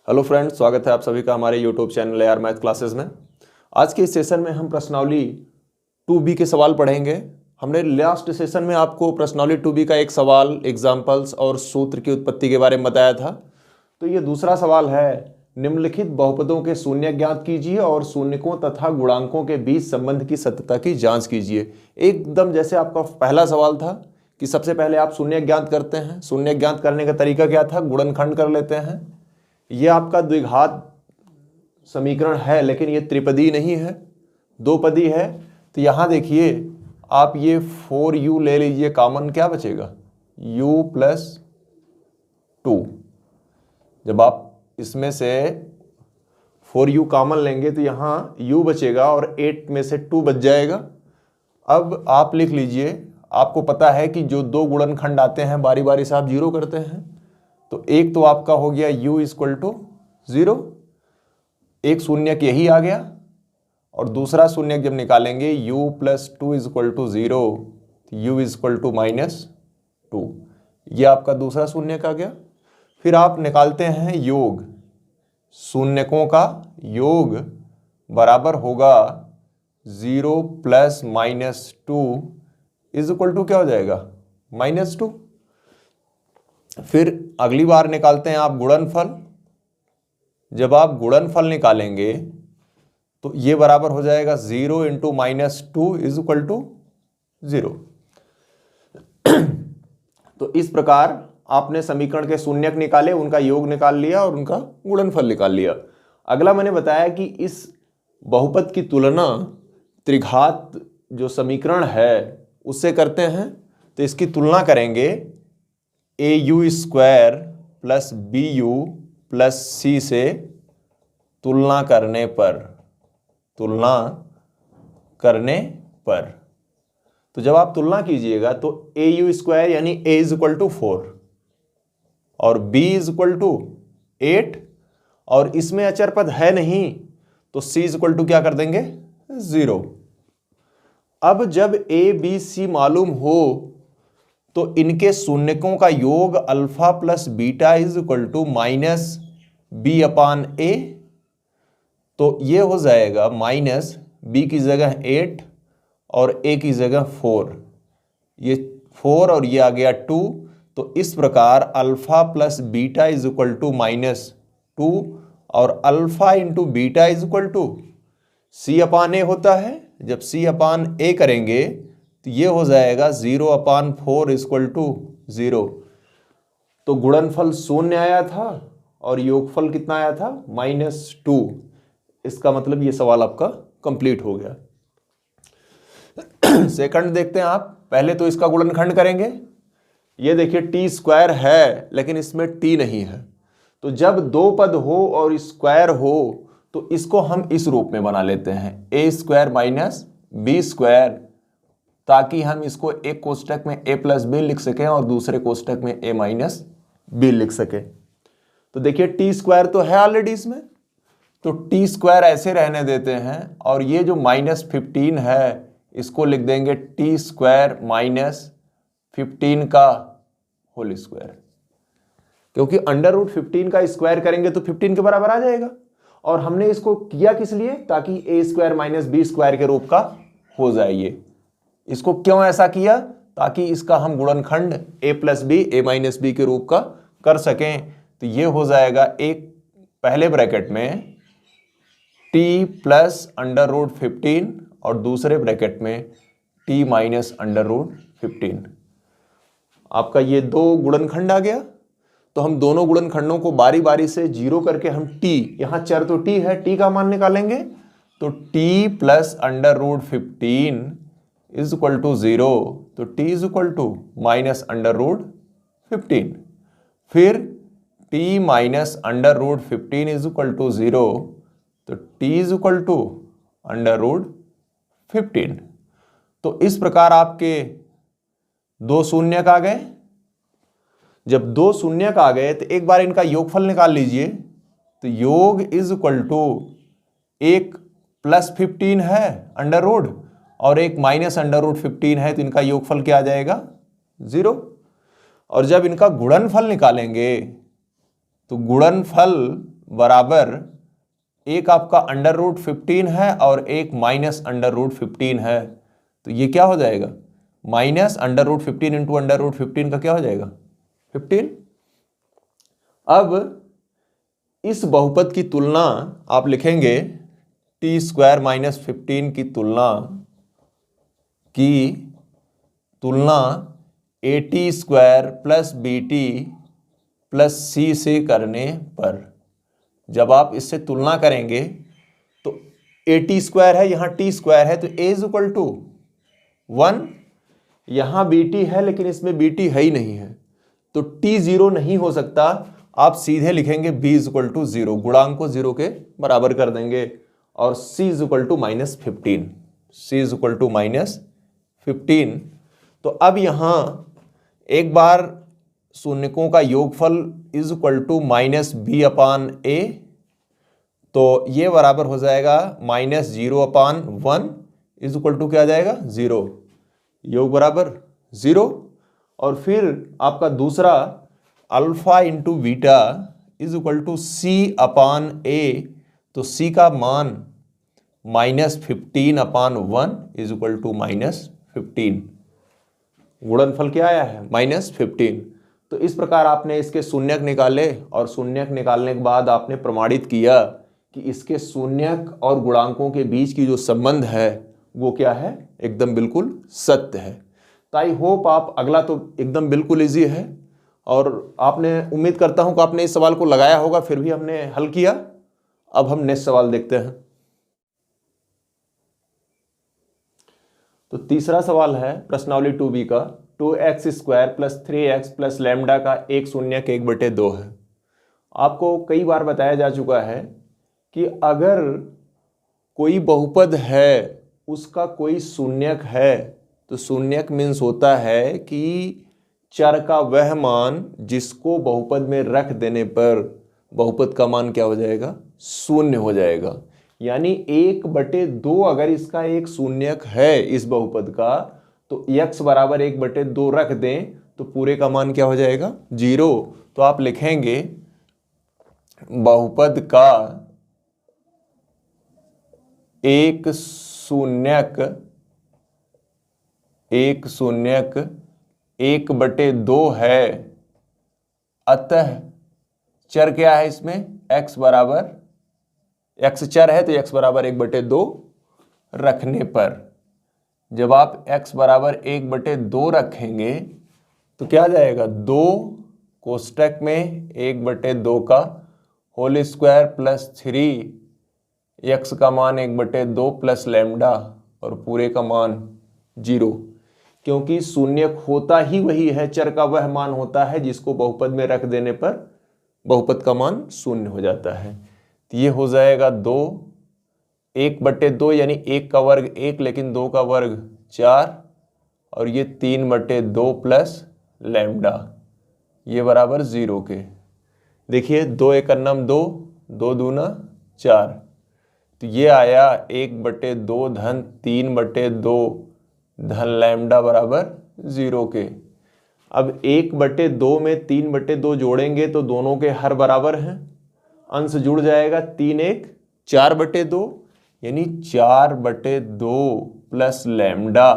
Hello friends, स्वागत है आप सभी का हमारे YouTube channel AR math classes में। आज के इस सेशन में हम प्रश्नावली 2B के सवाल पढ़ेंगे। हमने लास्ट सेशन में आपको प्रश्नावली 2B का एक सवाल, एग्जाम्पल्स और सूत्र की उत्पत्ति के बारे में बताया था। तो ये दूसरा सवाल है, निम्नलिखित बहुपदों के शून्य ज्ञात कीजिए और शून्यकों तथा गुणांकों के बीच संबंध की सत्यता की जाँच कीजिए। एकदम जैसे आपका पहला सवाल था कि सबसे पहले आप शून्य ज्ञात करते हैं। शून्य ज्ञात करने का तरीका क्या था? गुणनखंड कर लेते हैं। ये आपका द्विघात समीकरण है, लेकिन ये त्रिपदी नहीं है, दो पदी है। तो यहां देखिए, आप ये 4u ले लीजिए कॉमन, क्या बचेगा? u plus 2। जब आप इसमें से 4u कॉमन लेंगे तो यहां u बचेगा और 8 में से 2 बच जाएगा। अब आप लिख लीजिए, आपको पता है कि जो दो गुणनखंड आते हैं बारी बारी से आप जीरो करते हैं। तो एक तो आपका हो गया u इक्वल टू 0, एक शून्यक यही आ गया, और दूसरा शून्यक जब निकालेंगे u plus 2 equal to 0, u equal to -2, ये आपका दूसरा शून्यक आ गया। फिर आप निकालते हैं योग, शून्यकों का योग बराबर होगा 0 प्लस -2 इक्वल टू क्या हो जाएगा? -2। फिर अगली बार निकालते हैं आप गुणनफल। जब आप गुणनफल निकालेंगे तो ये बराबर हो जाएगा 0 इंटू -2 इक्वल टू 0। तो इस प्रकार आपने समीकरण के शून्यक निकाले, उनका योग निकाल लिया और उनका गुणनफल निकाल लिया। अगला मैंने बताया कि इस बहुपद की तुलना त्रिघात जो समीकरण है उससे करते हैं। तो इसकी तुलना करेंगे AU square plus BU plus C से तुलना करने पर। तो जब आप तुलना कीजिएगा तो AU स्क्वायर यानी A इज इक्वल टू 4 और B इज इक्वल टू 8, और इसमें अचर पद है नहीं तो C इज इक्वल टू क्या कर देंगे? 0। अब जब A B C मालूम हो तो इनके शून्यकों का योग alpha plus beta is equal to -B/A। तो ये हो जाएगा -B की जगह 8 और A की जगह 4, ये 4 और ये आ गया 2। तो इस प्रकार alpha plus beta is equal to -2 और alpha into beta is equal to C/A होता है। जब C/A करेंगे तो ये हो जाएगा 0/4 इक्वल टू 0। तो गुणनफल शून्य आया था और योगफल कितना आया था? -2। इसका मतलब ये सवाल आपका कंप्लीट हो गया। सेकंड देखते हैं आप। पहले तो इसका गुणनखंड करेंगे। ये देखिए t स्क्वायर है लेकिन इसमें t नहीं है। तो जब दो पद हो और स्क्वायर हो तो इसको हम इस रूप में बना लेते हैं, a square minus b square, ताकि हम इसको एक कोष्टक में a प्लस बी लिख सकें और दूसरे कोष्टक में a माइनस बी लिख सकें। तो देखिए t स्क्वायर तो है ऑलरेडी इसमें, तो t स्क्वायर ऐसे रहने देते हैं और ये जो -15 है इसको लिख देंगे t स्क्वायर -15 का होल स्क्वायर, क्योंकि √15 का स्क्वायर करेंगे तो 15 के बराबर आ जाएगा। और हमने इसको किया किस लिए? ताकि a square minus B square के रूप का हो जाए। ये इसको क्यों ऐसा किया? ताकि इसका हम गुणनखंड a plus B a minus B के रूप का कर सकें। तो ये हो जाएगा एक पहले ब्रैकेट में t प्लस √15 और दूसरे ब्रैकेट में t माइनस √15। आपका ये दो गुणनखंड आ गया। तो हम दोनों गुणनखंडों को बारी बारी से जीरो करके हम t, यहां चर तो t है, t का मान निकालेंगे। तो t plus √15 is equal to 0, तो t इज इक्वल टू -√15। फिर t minus √15 is equal to 0, तो t इज इक्वल टू √15। तो इस प्रकार आपके दो शून्यक आ गए। जब दो शून्यक आ गए तो एक बार इनका योगफल निकाल लीजिए। तो योग इज इक्वल टू, एक +15 है अंडर रूट और एक -√15 है, तो इनका योगफल क्या आ जाएगा? 0। और जब इनका गुणनफल निकालेंगे तो गुणनफल बराबर एक आपका अंडर रूट 15 है और एक माइनस अंडर रूट 15 है, तो ये क्या हो जाएगा, minus under root 15 into under root 15 का क्या हो जाएगा 15। अब इस बहुपद की तुलना आप लिखेंगे टी स्क्वायर माइनस 15 की तुलना A T square plus B T plus C से करने पर। जब आप इससे तुलना करेंगे तो ए टी स्क्वायर है, यहां टी स्क्वायर है, तो ए इज इक्वल टू 1, यहां बी टी है लेकिन इसमें बी टी है ही नहीं है, तो टी 0 नहीं हो सकता। आप सीधे लिखेंगे बी इज इक्वल टू 0, गुणांक को 0 के बराबर कर देंगे, और C is equal to minus 15, C is equal to minus 15। तो अब यहां एक बार शून्यकों का योगफल is equal to minus B upon A, तो ये बराबर हो जाएगा minus 0 upon 1 is equal to क्या आ जाएगा 0, योग बराबर 0। और फिर आपका दूसरा alpha into beta is equal to C upon A, तो सी का मान minus 15 upon 1 is equal to minus 15, गुणनफल क्या आया है माइनस 15। तो इस प्रकार आपने इसके शून्यक निकाले, और शून्यक निकालने के बाद आपने प्रमाणित किया कि इसके शून्यक और गुणांकों के बीच की जो संबंध है वो क्या है, एकदम बिल्कुल सत्य है। तो आई होप आप, अगला तो एकदम बिल्कुल इजी है, और आपने, उम्मीद करता हूं कि आपने इस सवाल को लगाया होगा, फिर भी हमने हल किया। अब हम नेक्स्ट सवाल देखते हैं। तो तीसरा सवाल है प्रश्नावली 2B का, 2x square plus 3x plus lambda का एक शून्यक 1/2 है। आपको कई बार बताया जा चुका है कि अगर कोई बहुपद है उसका कोई शून्यक है, तो शून्यक मीन्स होता है कि चर का वह मान जिसको बहुपद में रख देने पर बहुपद का मान क्या हो जाएगा, शून्य हो जाएगा। यानी 1/2 अगर इसका एक शून्यक है इस बहुपद का, तो x बराबर 1/2 रख दें तो पूरे का मान क्या हो जाएगा 0। तो आप लिखेंगे बहुपद का एक शून्यक 1/2 है, अतः चर क्या है इसमें, x बराबर, x चर है तो x बराबर 1/2 रखने पर, जब आप x बराबर 1/2 रखेंगे तो क्या आ जाएगा, 2 कोष्टक में 1/2 का होल स्क्वायर प्लस 3x का मान 1/2 प्लस लैम्डा और पूरे का मान 0। क्योंकि शून्यक होता ही वही है, चर का वह मान होता है जिसको बहुपद में रख देने पर बहुपद का मान शून्य हो जाता है। तो ये हो जाएगा 2, 1/2 यानी 1 का वर्ग 1 लेकिन 2 का वर्ग 4, और ये 3/2 प्लस लैम्डा, ये बराबर 0 के। देखिए 2 1 नम 2, 2 दूना 4, तो ये आया 1/2 धन 3/2 धन लैम्डा बराबर 0 के। अब 1/2 में 3/2 जोड़ेंगे तो दोनों के हर बराबर हैं, अंश जुड़ जाएगा, 3 1 4/2 यानी 4/2 plus lambda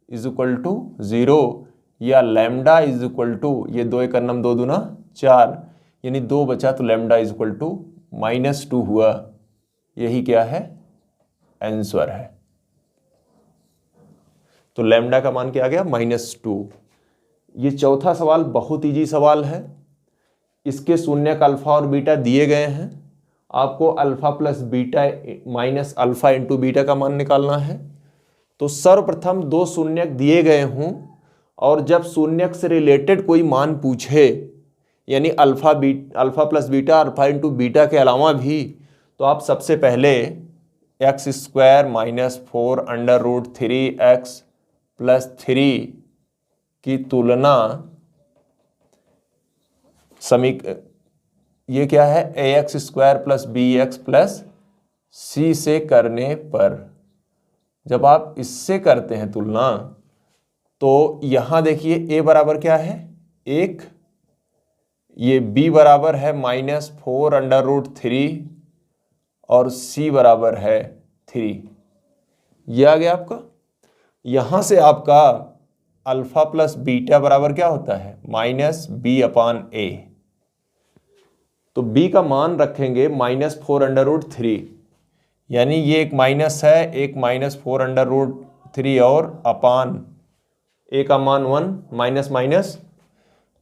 is equal to 0, या लैम्डा इज इक्वल टू, ये 2 1 नम 2 दूना 4 यानी 2 बचा, तो लैम्डा इज इक्वल टू -2 हुआ। यही क्या है, आंसर है। तो लैम्डा का मान क्या आ गया, -2। ये चौथा सवाल बहुत इजी सवाल है। इसके शून्यक अल्फा और बीटा दिए गए हैं, आपको alpha plus beta minus alpha into beta का मान निकालना है। तो सर्वप्रथम 2 शून्यक दिए गए हों, और जब शून्यक से रिलेटेड कोई मान पूछे, यानी alpha plus beta, alpha into beta के अलावा भी, तो आप सबसे पहले x square minus 4 under root 3x plus 3 की तुलना ये क्या है, ax square plus bx plus c से करने पर, जब आप इससे करते हैं तुलना, तो यहां देखिए a बराबर क्या है 1, ये b बराबर है -4√3 और c बराबर है 3। ये आ गया आपका। यहां से आपका अल्फा प्लस बीटा बराबर क्या होता है -b/a। तो b का मान रखेंगे -4√3, यानी ये एक माइनस है, एक -4√3 और अपान a का मान 1, माइनस माइनस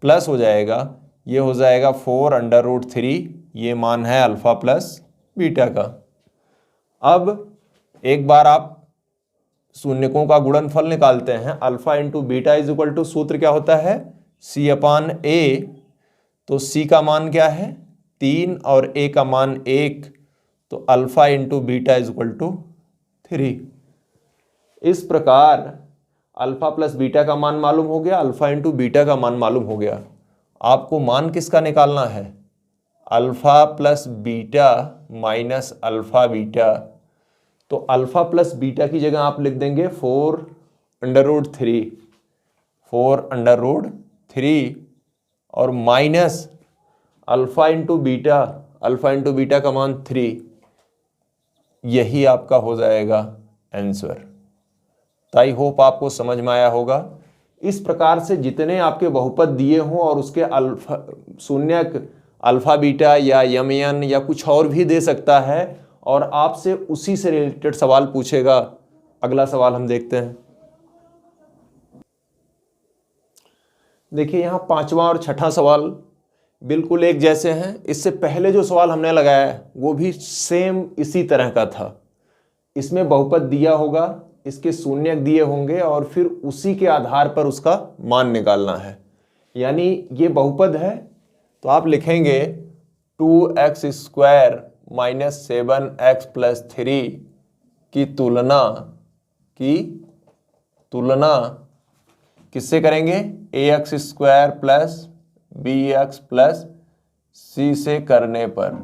प्लस हो जाएगा, ये हो जाएगा 4√3। ये मान है अल्फा प्लस बीटा का। अब एक बार आप शून्यकों का गुणनफल निकालते हैं। Alpha into beta is equal to, सूत्र क्या होता है c/a। तो c का मान क्या है 3 और a का मान 1, तो alpha into beta is equal to 3। इस प्रकार अल्फा प्लस बीटा का मान मालूम हो गया, अल्फा इंटू बीटा का मान मालूम हो गया। आपको मान किसका निकालना है, alpha plus beta minus alpha beta. तो अल्फा प्लस बीटा की जगह आप लिख देंगे 4√3 और minus alpha into beta, alpha into beta का मान 3। यही आपका हो जाएगा आंसर। तो आई होप आपको समझ में आया होगा। इस प्रकार से जितने आपके बहुपद दिए हों और उसके अल्फा शून्यक अल्फा बीटा या यमयन या कुछ और भी दे सकता है, और आपसे उसी से रिलेटेड सवाल पूछेगा। अगला सवाल हम देखते हैं। देखिए यहाँ पांचवा और छठा सवाल बिल्कुल एक जैसे हैं। इससे पहले जो सवाल हमने लगाया वो भी सेम इसी तरह का था। इसमें बहुपद दिया होगा, इसके शून्यक दिए होंगे और फिर उसी के आधार पर उसका मान निकालना है। यानी ये बहुपद है तो आप लिखेंगे 2x² - 7x + 3 की तुलना किससे करेंगे, ax² + bx + c से करने पर।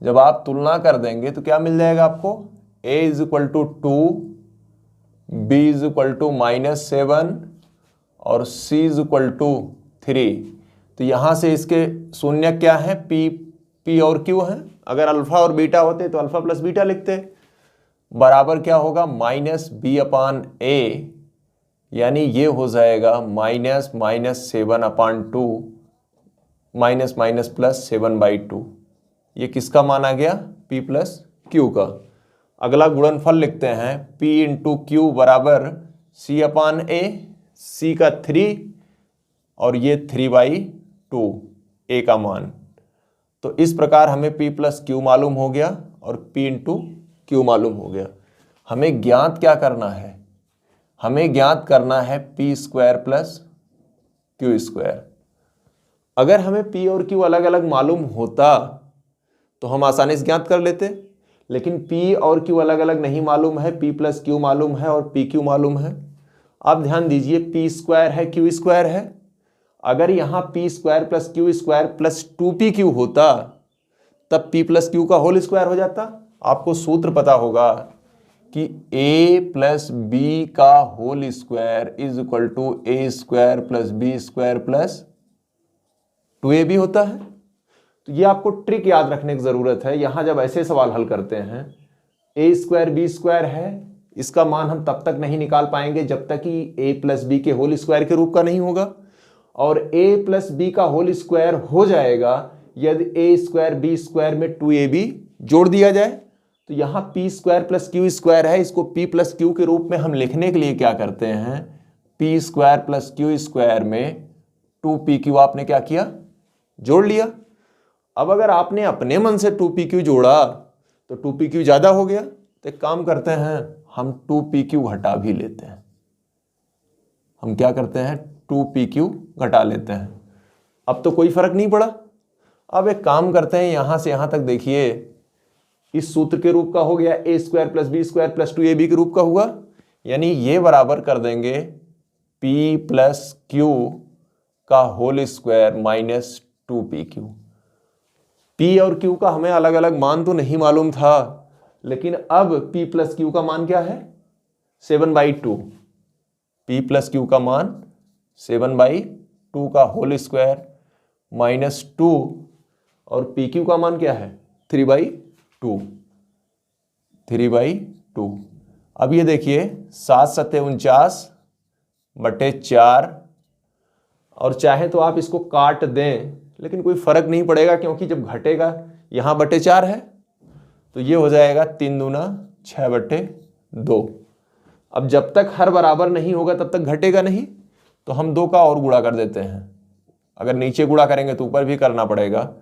जब आप तुलना कर देंगे तो क्या मिल जाएगा आपको, a = 2, b = -7 और c = 3। तो यहाँ से इसके शून्य क्या है, p और q है। अगर अल्फा और बीटा होते तो अल्फा प्लस बीटा लिखते। बराबर क्या होगा -b/a, यानी ये हो जाएगा -7/2 -7/2। ये किसका मान आ गया, p + q का। अगला गुणनफल लिखते हैं, p × q बराबर c/a, c का 3 और ये 3/2 a का मान। तो इस प्रकार हमें p + q मालूम हो गया और p × q मालूम हो गया। हमें ज्ञात क्या करना है, हमें ज्ञात करना है p² + q²। अगर हमें p और q अलग अलग मालूम होता तो हम आसानी से ज्ञात कर लेते, लेकिन p और q अलग अलग नहीं मालूम है, p + q मालूम है और pq मालूम है। अब ध्यान दीजिए, p² है q² है। अगर यहाँ p² + q² + 2pq होता तब p + q का होल स्क्वायर हो जाता। आपको सूत्र पता होगा कि a + b का whole square is equal to a² + b² + 2ab होता है। तो ये आपको ट्रिक याद रखने की जरूरत है। यहां जब ऐसे सवाल हल करते हैं, a² b² है, इसका मान हम तब तक नहीं निकाल पाएंगे जब तक कि a + b के होल स्क्वायर के रूप का नहीं होगा, और a + b का होल स्क्वायर हो जाएगा यदि a² b² में 2ab जोड़ दिया जाए। तो यहाँ p² + q² है, इसको p + q के रूप में हम लिखने के लिए क्या करते हैं, p² + q² में 2pq आपने क्या किया, जोड़ लिया। अब अगर आपने अपने मन से 2pq जोड़ा तो 2pq ज्यादा हो गया, तो एक काम करते हैं, हम 2pq घटा भी लेते हैं। हम क्या करते हैं, 2pq घटा लेते हैं। अब तो कोई फर्क नहीं पड़ा। अब एक काम करते हैं, यहां से यहां तक देखिए, इस सूत्र के रूप का हो गया, a² + b² + 2ab के रूप का हुआ। यानी ये बराबर कर देंगे p + q का होल स्क्वायर - 2pq। p और q का हमें अलग अलग मान तो नहीं मालूम था, लेकिन अब p + q का मान क्या है, 7/2। p + q का मान 7/2 का होल स्क्वायर -2 और पी क्यू का मान क्या है 3/2, 3/2। अब ये देखिए 7×7=49/4, और चाहे तो आप इसको काट दें लेकिन कोई फर्क नहीं पड़ेगा, क्योंकि जब घटेगा यहाँ बटे 4 है तो ये हो जाएगा 3×6=2। अब जब तक हर बराबर नहीं होगा तब तक घटेगा नहीं, तो हम 2 का और गुणा कर देते हैं। अगर नीचे गुणा करेंगे तो ऊपर भी करना पड़ेगा।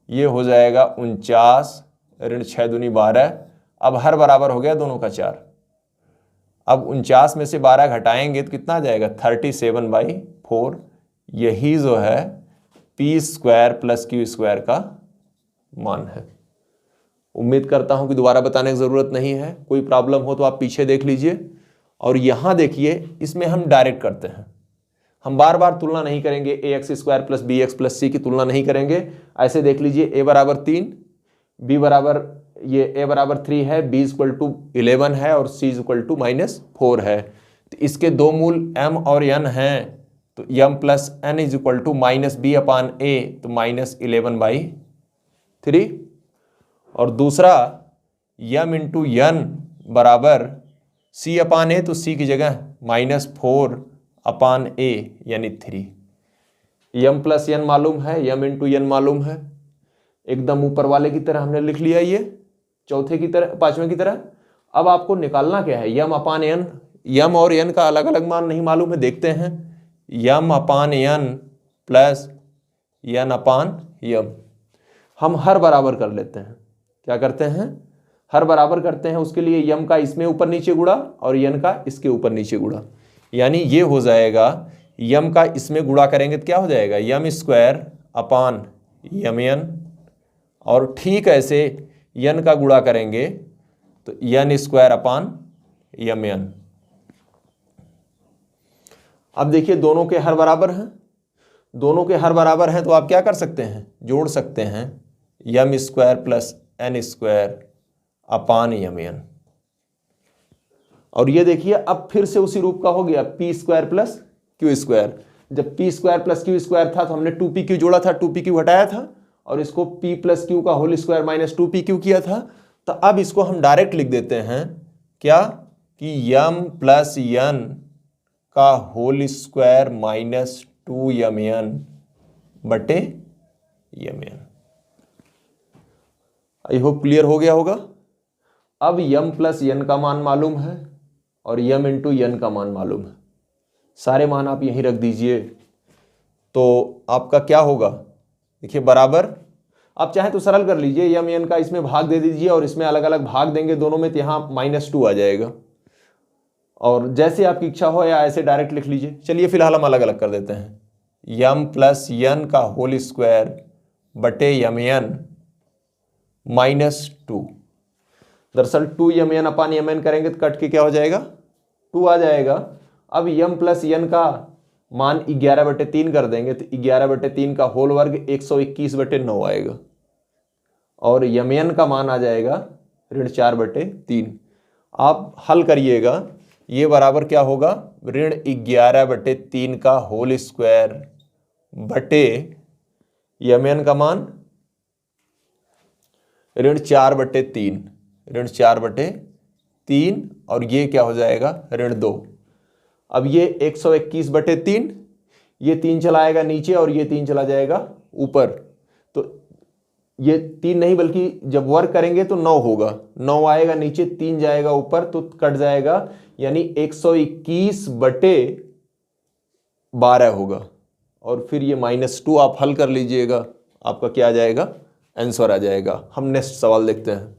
ये हो जाएगा 49 ऋण 6 दूनी 12। अब हर बराबर हो गया दोनों का 4। अब 49 में से 12 घटाएंगे तो कितना आ जाएगा 37/4। यही जो है p² + q² का मान है। उम्मीद करता हूं कि दोबारा बताने की जरूरत नहीं है। कोई प्रॉब्लम हो तो आप पीछे देख लीजिए। और यहां देखिए, इसमें हम डायरेक्ट करते हैं, हम बार बार तुलना नहीं करेंगे। ax² + bx + c की तुलना नहीं करेंगे। ऐसे देख लीजिए, a = 3, b बराबर ये a = 3 है, b = 11 है और c = -4 है। तो इसके दो मूल m और n हैं, तो m + n = -b/a, तो -11/3। और दूसरा m × n बराबर c/a, तो c की जगह -4/a यानी 3। m + n मालूम है, m × n मालूम है। एकदम ऊपर वाले की तरह हमने लिख लिया, ये चौथे की तरह, पांचवें की तरह। अब आपको निकालना क्या है, m/n। m और n का अलग अलग मान नहीं मालूम है, देखते हैं। m/n + n/m। हम हर बराबर कर लेते हैं। क्या करते हैं, हर बराबर करते हैं। उसके लिए m का इसमें ऊपर नीचे गुणा और n का इसके ऊपर नीचे गुणा, यानी ये हो जाएगा m का इसमें गुणा करेंगे तो क्या हो जाएगा m²/mn, और ठीक ऐसे n का गुणा करेंगे तो n²/mn। अब देखिए दोनों के हर बराबर हैं, दोनों के हर बराबर हैं तो आप क्या कर सकते हैं, जोड़ सकते हैं m² + n²/mn। और ये देखिए अब फिर से उसी रूप का हो गया p² + q²। जब p² + q² था तो हमने 2pq जोड़ा था, 2pq हटाया था और इसको p + q का होल स्क्वायर - 2pq किया था। तो अब इसको हम डायरेक्ट लिख देते हैं क्या, कि m + n का whole square -2mn/mn। I hope clear हो गया होगा। अब m + n का मान मालूम है और m × n का मान मालूम है। सारे मान आप यहीं रख दीजिए तो आपका क्या होगा, देखिए बराबर। आप चाहे तो सरल कर लीजिए, m n का इसमें भाग दे दीजिए और इसमें अलग अलग भाग देंगे दोनों में, तो यहाँ -2 आ जाएगा। और जैसे आपकी इच्छा हो या ऐसे डायरेक्ट लिख लीजिए। चलिए फिलहाल हम अलग अलग कर देते हैं। m + n का होल स्क्वायर बटे mn -2। दरअसल 2mn/mn करेंगे तो कट के क्या हो जाएगा, 2 आ जाएगा। अब m + n का मान 11/3 कर देंगे तो 11/3 का होल वर्ग 121/9 आएगा। और mn का मान आ जाएगा -4/3। आप हल करिएगा, ये बराबर क्या होगा, -11/3 का होल स्क्वायर बटे mn का मान -4/3, -4/3, और ये क्या हो जाएगा -2। अब ये 121/3, ये 3 चला आएगा नीचे और ये 3 चला जाएगा ऊपर। तो ये 3 नहीं बल्कि जब वर्ग करेंगे तो 9 होगा, 9 आएगा नीचे, 3 जाएगा ऊपर तो कट जाएगा, यानी 121/12 होगा। और फिर ये -2 आप हल कर लीजिएगा, आपका क्या आ जाएगा, आंसर आ जाएगा। हम नेक्स्ट सवाल देखते हैं।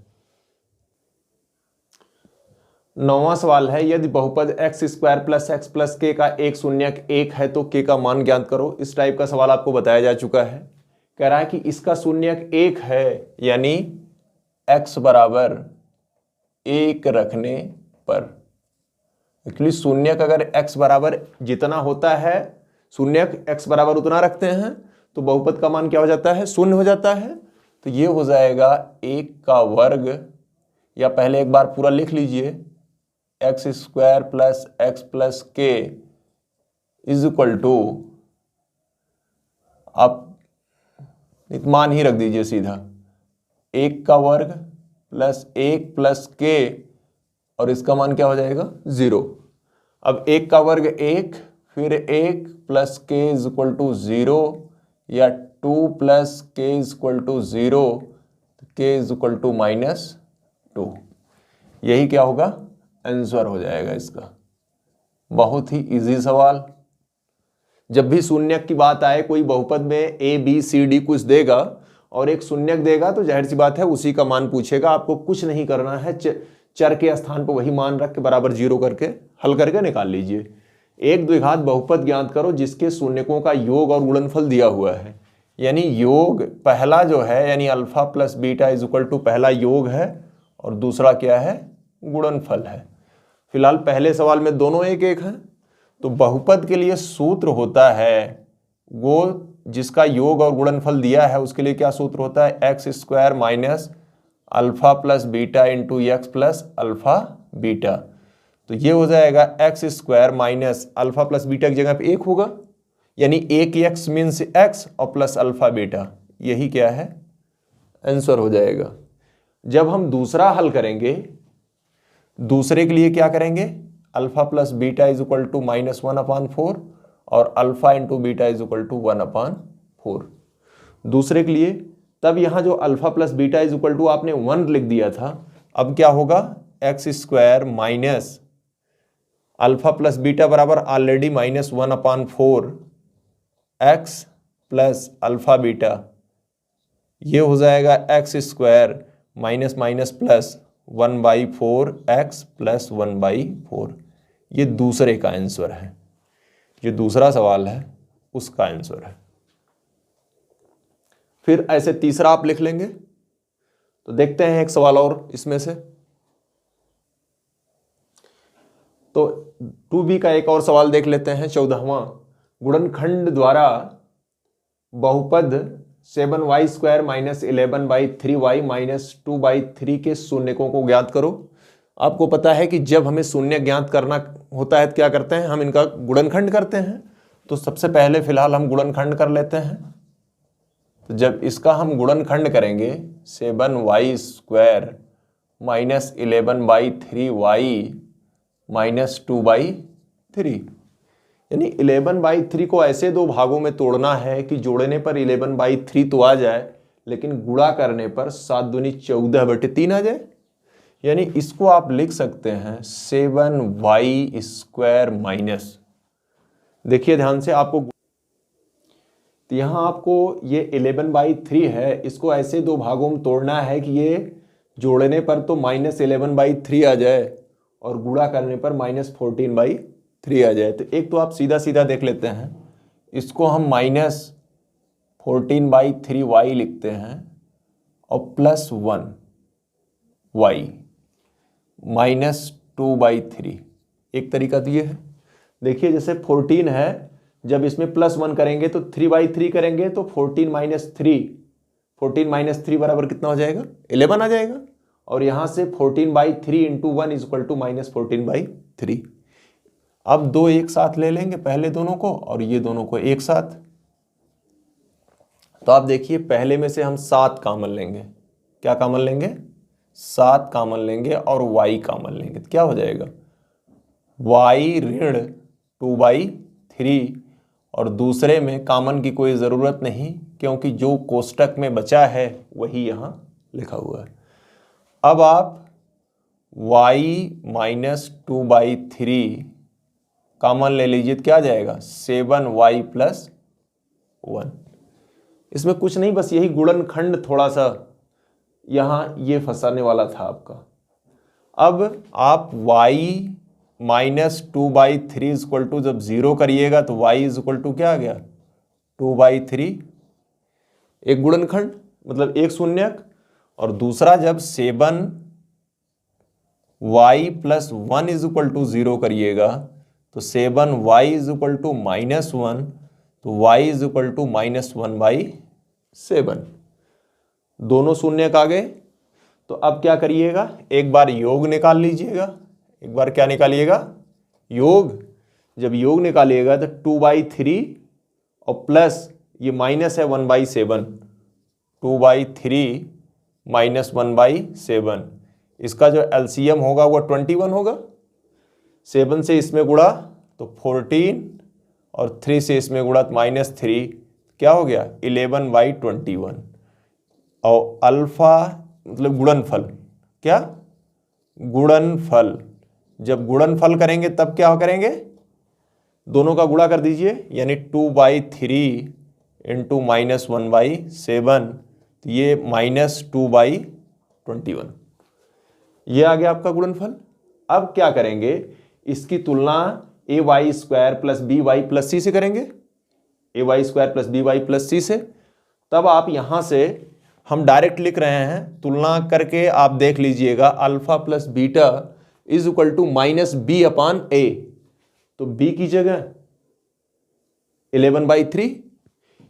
9वां सवाल है, यदि बहुपद x² + x + k का एक शून्यक 1 है तो k का मान ज्ञात करो। इस टाइप का सवाल आपको बताया जा चुका है। कह रहा है कि इसका शून्यक 1 है, यानी x = 1 रखने पर। एक्चुअली शून्यक अगर x बराबर जितना होता है, शून्यक x बराबर उतना रखते हैं तो बहुपद का मान क्या हो जाता है, शून्य हो जाता है। तो ये हो जाएगा 1 का वर्ग, या पहले एक बार पूरा लिख लीजिए, x² + x + k = आप मान ही रख दीजिए सीधा, 1 का वर्ग प्लस 1 प्लस के, और इसका मान क्या हो जाएगा 0। अब 1 का वर्ग 1, फिर 1 प्लस के इज इक्वल टू 0, या 2 प्लस के इज इक्वल टू 0, के इज इक्वल टू -2। यही क्या होगा, आंसर हो जाएगा इसका। बहुत ही इजी सवाल। जब भी शून्यक की बात आए, कोई बहुपद में a b c d कुछ देगा और एक शून्यक देगा, तो जाहिर सी बात है उसी का मान पूछेगा। आपको कुछ नहीं करना है, चर के स्थान पर वही मान रख के बराबर 0 करके हल करके निकाल लीजिए। एक द्विघात बहुपद ज्ञात करो जिसके शून्यकों का योग और गुणनफल दिया हुआ है। यानी योग पहला जो है, यानी alpha plus beta is equal to पहला योग है और दूसरा क्या है, गुणनफल है। फिलहाल पहले सवाल में दोनों एक एक हैं। तो बहुपद के लिए सूत्र होता है, वो जिसका योग और गुणनफल दिया है उसके लिए क्या सूत्र होता है, x square minus alpha plus beta into x plus alpha beta. तो ये हो जाएगा X square minus alpha plus beta की जगह पे 1 होगा, यानी 1x मीन्स x और प्लस अल्फा बीटा। यही क्या है, आंसर हो जाएगा। जब हम दूसरा हल करेंगे, दूसरे के लिए क्या करेंगे, alpha plus beta is equal to -1/4 और alpha into beta is equal to 1/4 दूसरे के लिए। तब यहाँ जो alpha plus beta is equal to आपने 1 लिख दिया था, अब क्या होगा, X square minus alpha plus beta बराबर already -1/4 X plus alpha beta. ये हो जाएगा X square minus minus plus 1/4 X plus 1/4। ये दूसरे का आंसर है, जो दूसरा सवाल है उसका आंसर है। फिर ऐसे तीसरा आप लिख लेंगे। तो देखते हैं एक सवाल और इसमें से। तो 2b का एक और सवाल देख लेते हैं, 14वां। गुणनखंड द्वारा बहुपद 7y² माइनस 11/3y माइनस 2/3 के शून्यकों को ज्ञात करो। आपको पता है कि जब हमें शून्य ज्ञात करना होता है तो क्या करते हैं, हम इनका गुणनखंड करते हैं। तो सबसे पहले फिलहाल हम गुणनखंड कर लेते हैं। तो जब इसका हम गुणनखंड करेंगे 7y² माइनस 11/3y माइनस 2/3, यानी 11/3 को ऐसे दो भागों में तोड़ना है कि जोड़ने पर 11/3 तो आ जाए, लेकिन गुणा करने पर 7 दूनी 14/3 आ जाए। यानी इसको आप लिख सकते हैं 7y² माइनस, देखिए ध्यान से, आपको तो यहाँ आपको ये 11/3 है, इसको ऐसे दो भागों में तोड़ना है कि ये जोड़ने पर तो -11/3 आ जाए और गुणा करने पर -14/3 आ जाए। तो एक तो आप सीधा सीधा देख लेते हैं, इसको हम -14/3y लिखते हैं और +1y -2/3। एक तरीका तो ये है। देखिए जैसे 14 है, जब इसमें +1 करेंगे तो 3/3 करेंगे तो 14 - 3 बराबर कितना हो जाएगा, 11 आ जाएगा। और यहाँ से 14/3 इंटू 1 इज इक्वल टू -14/3। अब दो एक साथ ले लेंगे, पहले दोनों को और ये दोनों को एक साथ। तो आप देखिए पहले में से हम 7 कॉमन लेंगे। क्या कॉमन लेंगे, 7 कॉमन लेंगे और y कॉमन लेंगे। तो क्या हो जाएगा, y ऋण 2/3, और दूसरे में कॉमन की कोई ज़रूरत नहीं क्योंकि जो कोष्टक में बचा है वही यहाँ लिखा हुआ है। अब आप y माइनस 2/3 कॉमन ले लीजिए, तो क्या आ जाएगा 7y + 1। इसमें कुछ नहीं, बस यही गुणनखंड थोड़ा सा यहाँ ये फंसाने वाला था आपका। अब आप y माइनस 2/3 इक्वल टू जब 0 करिएगा तो y इज इक्वल टू क्या आ गया, 2/3। एक गुणनखंड मतलब एक शून्यक, और दूसरा जब 7y + 1 इज इक्वल टू 0 करिएगा तो 7y इज इक्वल टू -1, तो y इज इक्वल टू -1/7। दोनों शून्यक आ गए। तो अब क्या करिएगा, एक बार योग निकाल लीजिएगा। एक बार क्या निकालिएगा, योग। जब योग निकालिएगा तो 2/3 और प्लस ये माइनस है 1/7, 2/3 माइनस 1/7। इसका जो एलसीएम होगा वो 21 होगा। 7 से इसमें गुणा तो 14 और 3 से इसमें गुणा तो -3, क्या हो गया 11/21। और अल्फा मतलब गुणनफल, क्या गुणनफल, जब गुणनफल करेंगे तब क्या करेंगे, दोनों का गुणा कर दीजिए, यानी 2/3 इंटू -1/7, तो ये -2/21, ये आ गया आपका गुणनफल। अब क्या करेंगे, इसकी तुलना ay² plus by plus C से करेंगे, ay² plus by plus C से। तब आप यहां से हम डायरेक्ट लिख रहे हैं, तुलना करके आप देख लीजिएगा, alpha plus beta is equal to -b/a। तो b की जगह 11/3,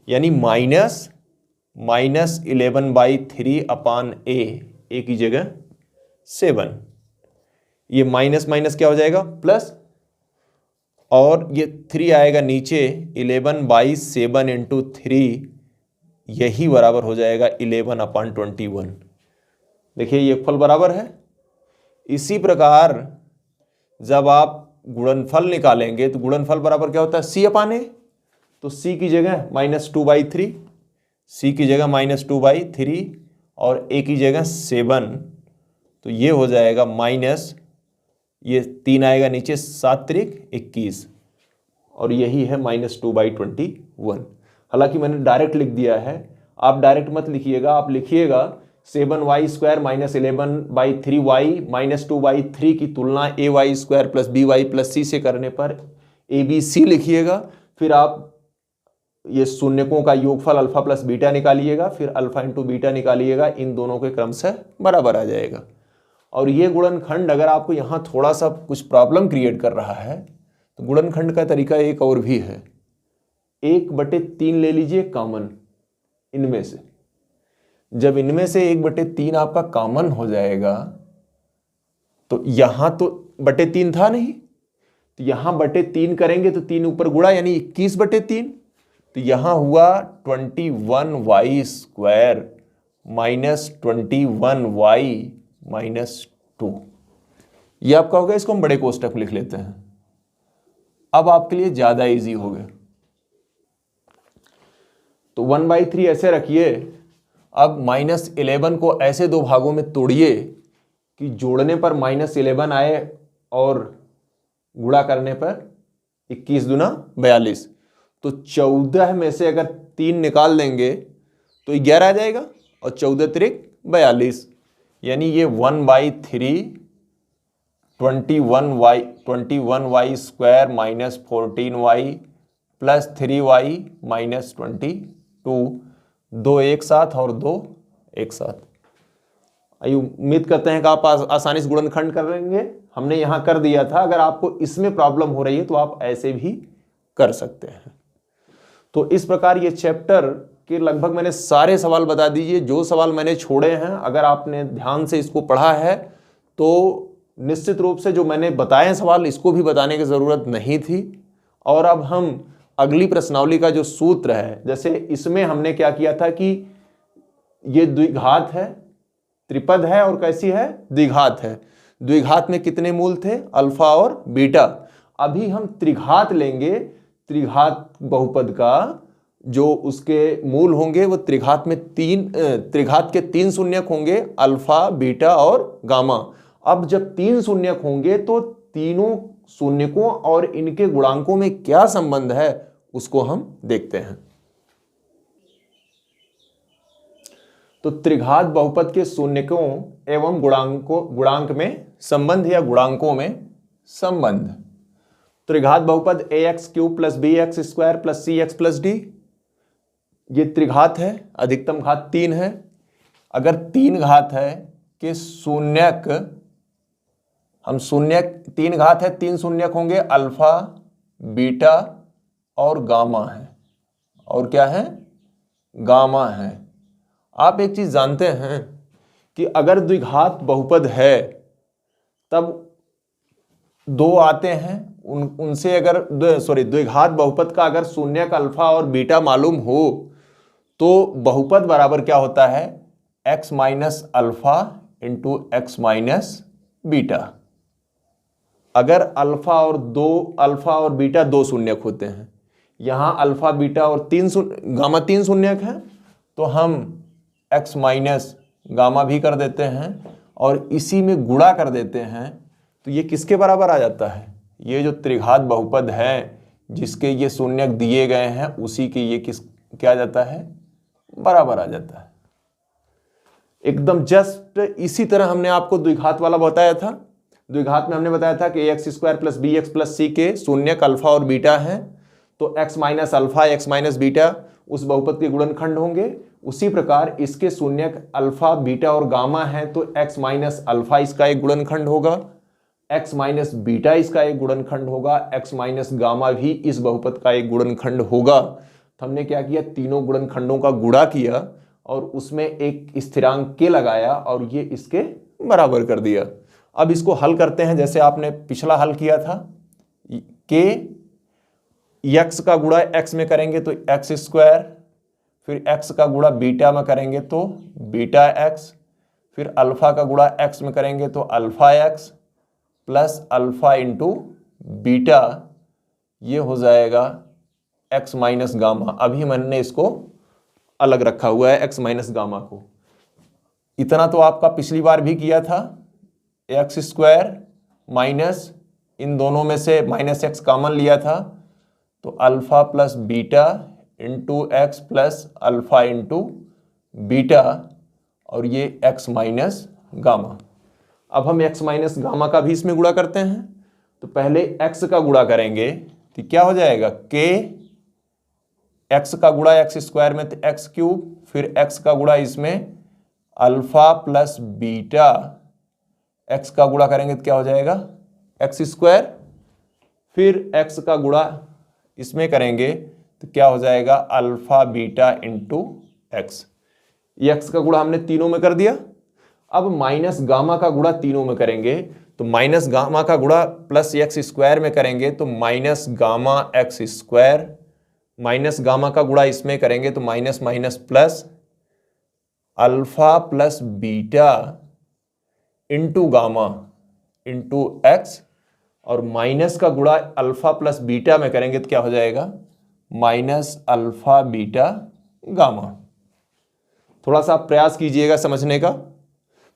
यानी -11/3/a, a की जगह 7। ये माइनस माइनस क्या हो जाएगा प्लस, और ये 3 आएगा नीचे, 11/7 इंटू 3, यही बराबर हो जाएगा 11/21। देखिए ये फल बराबर है। इसी प्रकार जब आप गुणनफल निकालेंगे तो गुणनफल बराबर क्या होता है, c/a। तो c की जगह -2/3, c की जगह -2/3 और a की जगह 7, तो ये हो जाएगा माइनस, ये 3 आएगा नीचे, 7 त्रिक 21, और यही है -2/21। हालांकि मैंने डायरेक्ट लिख दिया है, आप डायरेक्ट मत लिखिएगा, आप लिखिएगा 7y² माइनस 11/3y माइनस 2/3 की तुलना ay² plus by plus C से करने पर abc लिखिएगा। फिर आप ये शून्यकों का योगफल अल्फा प्लस बीटा निकालिएगा, फिर अल्फा इंटू बीटा निकालिएगा, इन दोनों के क्रम से बराबर आ जाएगा। और ये गुणनखंड अगर आपको यहाँ थोड़ा सा कुछ प्रॉब्लम क्रिएट कर रहा है तो गुणनखंड का तरीका एक और भी है। 1/3 ले लीजिए कॉमन इनमें से। जब इनमें से 1/3 आपका कॉमन हो जाएगा तो यहां तो 3 था नहीं, तो यहां 3 करेंगे तो 3 ऊपर गुणा, यानी 21/3, तो यहां हुआ 21y² माइनस 21y माइनस 2। ये आपका हो गया। इसको हम बड़े कोष्टक में लिख लेते हैं, अब आपके लिए ज्यादा इजी हो गया। तो 1/3 ऐसे रखिए। अब -11 को ऐसे दो भागों में तोड़िए कि जोड़ने पर -11 आए और गुणा करने पर 21 दूना 42। तो 14 में से अगर 3 निकाल देंगे तो 11 आ जाएगा, और 14 त्रिक 42, यानी ये 1/3 21y² minus 14y plus 3y minus 22, 2 एक साथ और 2 एक साथ। उम्मीद करते हैं कि आप आसानी से गुणनखंड कर लेंगे। हमने यहां कर दिया था, अगर आपको इसमें प्रॉब्लम हो रही है तो आप ऐसे भी कर सकते हैं। तो इस प्रकार ये चैप्टर के लगभग मैंने सारे सवाल बता दीजिए। जो सवाल मैंने छोड़े हैं, अगर आपने ध्यान से इसको पढ़ा है तो निश्चित रूप से जो मैंने बताए सवाल, इसको भी बताने की ज़रूरत नहीं थी। और अब हम अगली प्रश्नावली का जो सूत्र है, जैसे इसमें हमने क्या किया था कि ये द्विघात है, त्रिपद है, और कैसी है, द्विघात है। द्विघात में कितने मूल थे, अल्फा और बीटा। अभी हम त्रिघात लेंगे। त्रिघात बहुपद का जो उसके मूल होंगे वो त्रिघात के 3 शून्यक होंगे, अल्फा, बीटा और गामा। अब जब 3 शून्यक होंगे तो तीनों शून्यकों और इनके गुणांकों में क्या संबंध है उसको हम देखते हैं। तो त्रिघात बहुपद के शून्यकों एवं गुणांक में संबंध या गुणांकों में संबंध। त्रिघात बहुपद ax³ plus bx² plus cx plus d, ये त्रिघात है, अधिकतम घात 3 है। अगर 3 घात है कि शून्यक, हम शून्यक 3 घात है, 3 शून्यक होंगे, अल्फा, बीटा और गामा है। और क्या है, गामा है। आप एक चीज जानते हैं कि अगर द्विघात बहुपद है तब 2 आते हैं, उनसे अगर द्विघात बहुपद का अगर शून्यक अल्फा और बीटा मालूम हो तो बहुपद बराबर क्या होता है, x minus alpha into x minus beta. अगर अल्फा और बीटा दो शून्यक होते हैं, यहां अल्फा बीटा और गामा तीन शून्यक है, तो हम x माइनस गामा भी कर देते हैं और इसी में गुणा कर देते हैं, तो ये किसके बराबर आ जाता है, ये जो त्रिघात बहुपद है जिसके ये शून्यक दिए गए हैं उसी के ये क्या आ जाता है, बराबर आ जाता है। एकदम जस्ट इसी तरह हमने आपको द्विघात वाला बताया था। द्विघात में हमने बताया था कि ax square plus B X plus C के शून्यक अल्फा और बीटा हैं, तो x minus alpha x minus beta उस बहुपद के गुणनखंड होंगे। उसी प्रकार इसके शून्यक अल्फा बीटा और गामा है, तो x माइनस अल्फा इसका एक गुणनखंड होगा, x माइनस बीटा इसका एक गुणनखंड होगा, x माइनस गामा भी इस बहुपद का एक गुणनखंड होगा। तो हमने क्या किया, तीनों गुणनखंडों का गुणा किया और उसमें एक स्थिरांक के लगाया और ये इसके बराबर कर दिया। अब इसको हल करते हैं जैसे आपने पिछला हल किया था, के x का गुणा x में करेंगे तो एक्स स्क्वायर, फिर x का गुणा बीटा में करेंगे तो बीटा x, फिर अल्फा का गुणा x में करेंगे तो alpha x plus alpha into beta, ये हो जाएगा x माइनस गामा। अभी मैंने इसको अलग रखा हुआ है x माइनस गामा को। इतना तो आपका पिछली बार भी किया था, एक्स स्क्वायर माइनस इन दोनों में से माइनस एक्स कॉमन लिया था, तो alpha plus beta into x plus alpha into beta और ये एक्स माइनस गामा। अब हम एक्स माइनस गामा का भी इसमें गुणा करते हैं, तो पहले एक्स का गुणा करेंगे तो क्या हो जाएगा, के एक्स का गुणा एक्स स्क्वायर में तो एक्स क्यूब, फिर एक्स का गुणा इसमें अल्फा प्लस बीटा, एक्स का गुणा करेंगे तो क्या हो जाएगा एक्स स्क्वायर, फिर एक्स का गुणा इसमें करेंगे तो क्या हो जाएगा अल्फा बीटा इंटू एक्स। ये एक्स का गुणा हमने तीनों में कर दिया। अब माइनस गामा का गुणा तीनों में करेंगे, तो माइनस गामा का गुणा प्लस एक्स स्क्वायर में करेंगे तो minus gamma X square, minus gamma का गुणा इसमें करेंगे तो minus minus plus alpha plus beta into gamma into x, और माइनस का गुणा अल्फा प्लस बीटा में करेंगे तो क्या हो जाएगा माइनस अल्फा बीटा गामा। थोड़ा सा आप प्रयास कीजिएगा समझने का,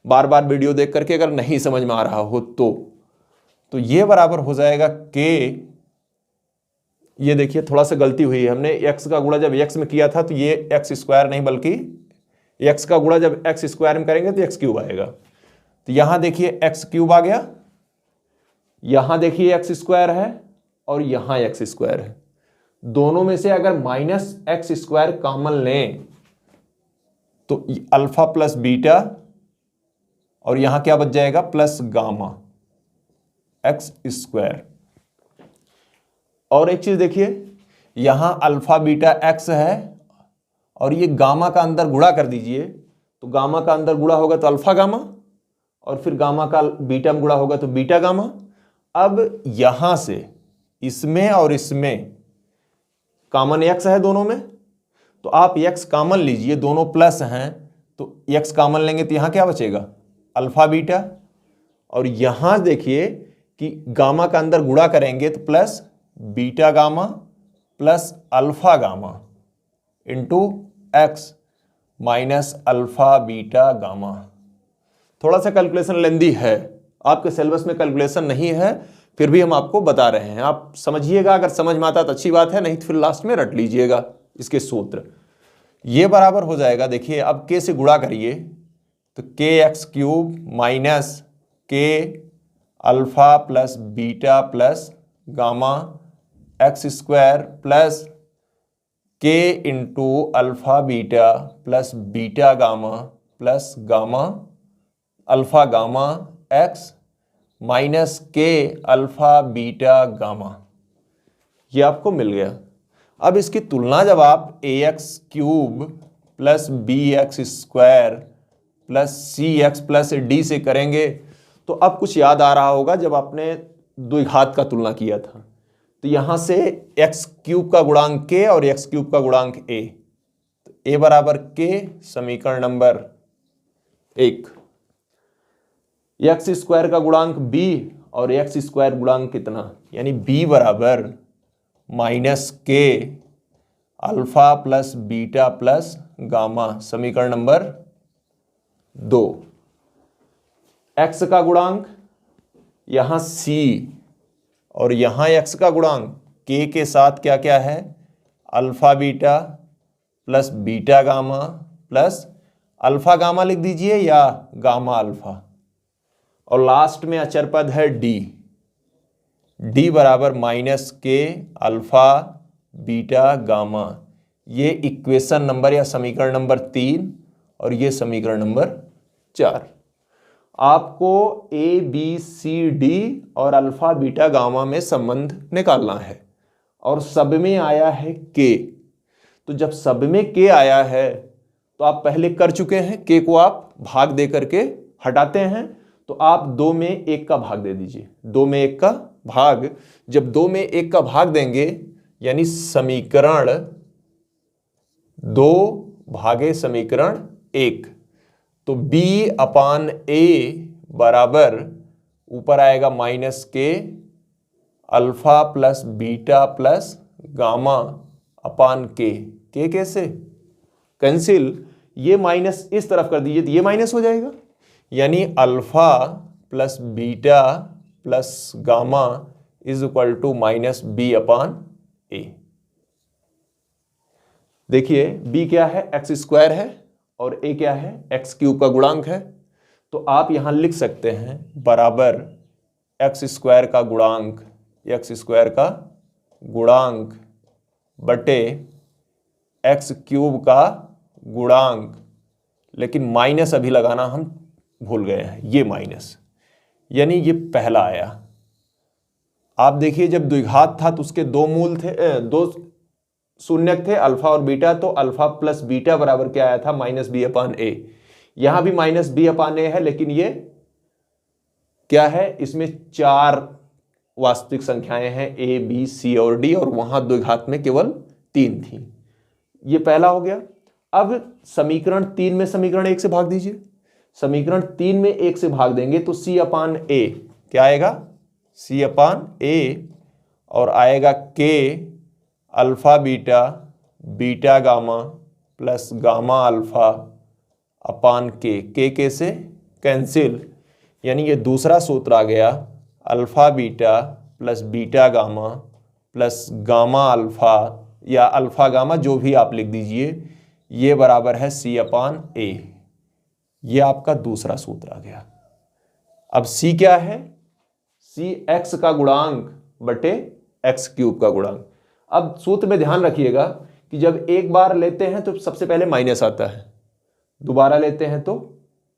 बार बार वीडियो देख करके, अगर नहीं समझ में आ रहा हो तो ये बराबर हो जाएगा के, ये देखिए थोड़ा सा गलती हुई है, हमने एक्स का गुणा जब एक्स में किया था तो ये एक्स स्क्वायर नहीं बल्कि एक्स का गुणा जब एक्स स्क्वायर में करेंगे तो एक्स क्यूब आएगा। तो यहां देखिए एक्स क्यूब आ गया, यहां देखिए एक्स स्क्वायर है और यहां एक्स स्क्वायर है। दोनों में से अगर माइनस एक्स स्क्वायर कॉमन लें तो अल्फा प्लस बीटा और यहां क्या बच जाएगा प्लस गामा एक्स स्क्वायर। और एक चीज देखिए, यहां अल्फा बीटा एक्स है और ये गामा का अंदर गुणा कर दीजिए, तो गामा का अंदर गुणा होगा तो अल्फा गामा और फिर गामा का बीटा में गुणा होगा तो बीटा गामा। अब यहां से इसमें और इसमें कॉमन एक्स है दोनों में, तो आप एक्स कॉमन लीजिए, दोनों प्लस हैं तो एक्स कॉमन लेंगे तो यहां क्या बचेगा अल्फा बीटा, और यहां देखिए कि गामा का अंदर गुणा करेंगे तो plus beta gamma plus alpha gamma into x minus alpha beta gamma. थोड़ा सा कैलकुलेशन लेंदी है, आपके सिलेबस में कैलकुलेशन नहीं है, फिर भी हम आपको बता रहे हैं, आप समझिएगा, अगर समझ में आता तो अच्छी बात है, नहीं तो फिर लास्ट में रट लीजिएगा इसके सूत्र। ये बराबर हो जाएगा, देखिए अब के से गुणा करिए तो K X cube minus K alpha plus beta plus gamma X square plus K into alpha beta plus beta gamma plus gamma alpha gamma X minus K alpha beta gamma, ये आपको मिल गया। अब इसकी तुलना जब आप A X cube plus B X square plus C X plus D से करेंगे तो अब कुछ याद आ रहा होगा, जब आपने द्विघात का तुलना किया था तो यहां से एक्स क्यूब का गुणांक के और एक्स क्यूब का गुणांक ए, तो a बराबर k समीकरण नंबर 1। एक्स स्क्वायर का गुणांक b और एक्स स्क्वायर गुणांक कितना, यानी b बराबर minus K alpha plus beta plus gamma, समीकरण नंबर 2। एक्स का गुणांक यहां c और यहां एक्स का गुणांक k के साथ क्या क्या है, alpha beta plus beta gamma plus alpha gamma लिख दीजिए या गामा अल्फा, और लास्ट में अचर पद है d बराबर minus K alpha beta gamma. ये इक्वेशन नंबर या समीकरण नंबर 3 और ये समीकरण नंबर 4। आपको a b c d और अल्फा बीटा गामा में संबंध निकालना है और सब में आया है k। तो जब सब में k आया है तो आप पहले कर चुके हैं, k को आप भाग दे करके हटाते हैं, तो आप 2 में 1 का भाग दे दीजिए। 2 में 1 का भाग, जब 2 में 1 का भाग देंगे यानी समीकरण 2 भागे समीकरण 1, तो b अपान a बराबर ऊपर आएगा minus K alpha plus beta plus gamma upon K कैसे कैंसिल, ये माइनस इस तरफ कर दीजिए तो ये माइनस हो जाएगा, यानी alpha plus beta plus gamma is equal to minus B upon A. देखिए b क्या है, एक्स स्क्वायर है और a क्या है, एक्स क्यूब का गुणांक है। तो आप यहां लिख सकते हैं बराबर एक्स स्क्वायर का गुणांक बटे एक्स क्यूब का गुणांक, लेकिन माइनस अभी लगाना हम भूल गए हैं, ये माइनस, यानी ये पहला आया। आप देखिए जब द्विघात था तो उसके 2 मूल थे, 2 शून्यक थे अल्फा और बीटा, तो अल्फा प्लस बीटा बराबर क्या आया था, माइनस बी अपान ए। यहां भी माइनस बी अपान ए है, लेकिन ये क्या है, इसमें 4 वास्तविक संख्याएं हैं ए बी सी और डी, और वहां द्विघात में केवल 3 थी। ये पहला हो गया। अब समीकरण 3 में समीकरण 1 से भाग दीजिए। समीकरण 3 में 1 से भाग देंगे तो सी अपान ए क्या आएगा, सी अपान ए, और आएगा के alpha beta beta gamma plus gamma alpha अपान के से कैंसिल, यानी ये दूसरा सूत्र आ गया, alpha beta plus beta gamma plus gamma alpha या अल्फा गामा जो भी आप लिख दीजिए, ये बराबर है सी अपान ए। ये आपका दूसरा सूत्र आ गया। अब सी क्या है, सी एक्स का गुणांक बटे एक्स क्यूब का गुणांक। अब सूत्र में ध्यान रखिएगा कि जब एक बार लेते हैं तो सबसे पहले माइनस आता है, दोबारा लेते हैं तो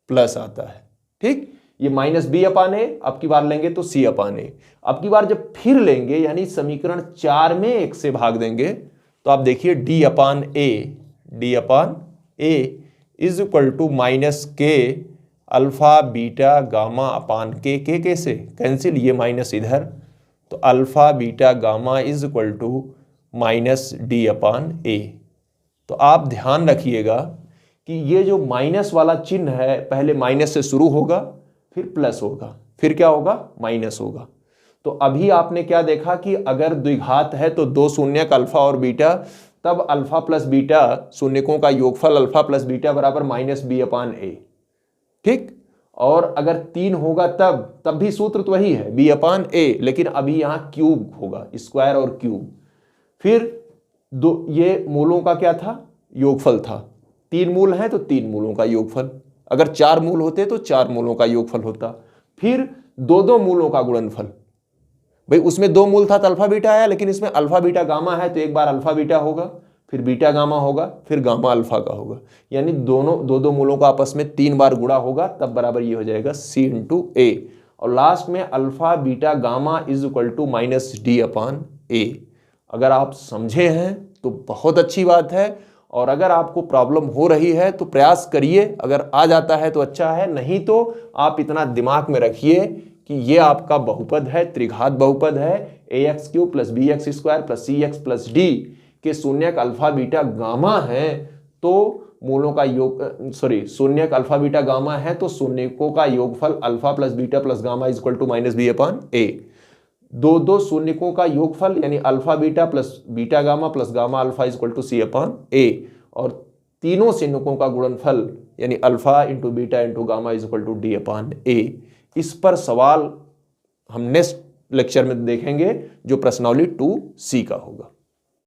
प्लस आता है। ठीक, ये माइनस बी अपान ए, अब की बार लेंगे तो सी अपान ए। अब की बार जब फिर लेंगे यानी समीकरण 4 में 1 से भाग देंगे तो आप देखिए D upon A is equal to minus K alpha beta gamma upon K कैसे कैंसिल, ये माइनस इधर, तो alpha beta gamma is equal to minus D upon A. तो आप ध्यान रखिएगा कि ये जो माइनस वाला चिन्ह है पहले माइनस से शुरू होगा, फिर प्लस होगा, फिर क्या होगा, माइनस होगा। तो अभी आपने क्या देखा कि अगर द्विघात है तो 2 शून्यक अल्फा और बीटा, तब अल्फा प्लस बीटा शून्यकों का योगफल अल्फा प्लस बीटा बराबर माइनस बी अपान ए। ठीक, और अगर 3 होगा तब भी सूत्र तो वही है, बी अपान ए, लेकिन अभी यहां क्यूब होगा, स्क्वायर और क्यूब। फिर ये मूलों का क्या था, योगफल था। 3 मूल हैं तो 3 मूलों का योगफल, अगर 4 मूल होते तो 4 मूलों का योगफल होता। फिर 2 मूलों का गुणनफल, भाई उसमें 2 मूल था तो अल्फा बीटा आया, लेकिन इसमें अल्फा बीटा गामा है तो एक बार अल्फा बीटा होगा, फिर बीटा गामा होगा, फिर गामा अल्फा का होगा, यानी दोनों 2 मूलों का आपस में 3 बार गुणा होगा, तब बराबर ये हो जाएगा सी इंटू ए। और लास्ट में alpha beta gamma is equal to minus D upon A. अगर आप समझे हैं तो बहुत अच्छी बात है, और अगर आपको प्रॉब्लम हो रही है तो प्रयास करिए, अगर आ जाता है तो अच्छा है, नहीं तो आप इतना दिमाग में रखिए कि ये आपका बहुपद है, त्रिघात बहुपद है, A X cube plus B X square plus C X plus D के शून्यक अल्फा बीटा गामा है, तो मूलों का योग शून्यक अल्फा बीटा गामा है तो शून्यकों का योगफल alpha plus beta plus gamma is equal to minus B upon A. दो शून्यकों का योगफल यानी alpha beta plus beta gamma plus gamma alpha is equal to C upon A, और तीनों शून्यकों का गुणनफल यानी alpha into beta into gamma is equal to D upon A. इस पर सवाल हम नेक्स्ट लेक्चर में देखेंगे जो प्रश्नावली 2C का होगा।